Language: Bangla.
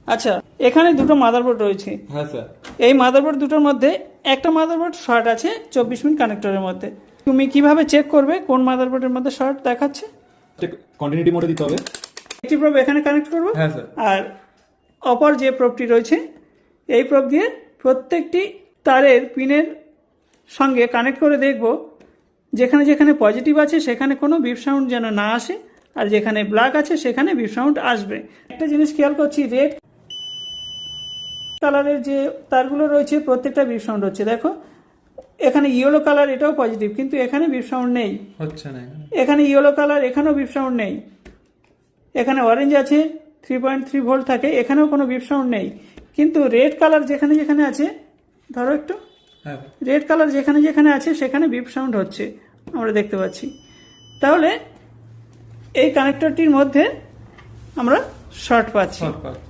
আচ্ছা, এখানে দুটো মাদারবোর্ড রয়েছে। হ্যাঁ স্যার। এই মাদারবোর্ড দুটোর মধ্যে একটা মাদারবোর্ড শর্ট আছে 24 পিন কানেক্টরের মধ্যে। তুমি কিভাবে চেক করবে কোন মাদারবোর্ডের মধ্যে শর্ট দেখাচ্ছে? কন্টিনিউটি মোডে দিতে হবে। একটি প্রব এখানে কানেক্ট করবো, হ্যাঁ স্যার। আর অপর যে প্রবটি রয়েছে এই প্রব দিয়ে প্রত্যেকটি তারের পিনের সঙ্গে কানেক্ট করে দেখব যেখানে যেখানে পজিটিভ আছে সেখানে কোনো বিপ সাউন্ড যেন না আসে, আর যেখানে ব্ল্যাক আছে সেখানে বিপ সাউন্ড আসবে। একটা জিনিস খেয়াল করছি, রেড কালারের যে তারগুলো রয়েছে প্রত্যেকটা বিপ সাউন্ড হচ্ছে। দেখো এখানে ইয়েলো কালার, এটাও পজিটিভ, কিন্তু এখানে বিপ সাউন্ড নেই। হচ্ছে না। এখানে ইয়েলো কালার, এখানেও বিপ সাউন্ড নেই। এখানে অরেঞ্জ আছে, 3.3 ভোল্ট থাকে, এখানেও কোনো বিপ সাউন্ড নেই। কিন্তু রেড কালার যেখানে যেখানে আছে, ধরো একটু, রেড কালার যেখানে যেখানে আছে সেখানে বিপ সাউন্ড হচ্ছে, আমরা দেখতে পাচ্ছি। তাহলে এই কানেক্টরটির মধ্যে আমরা শর্ট পাচ্ছি।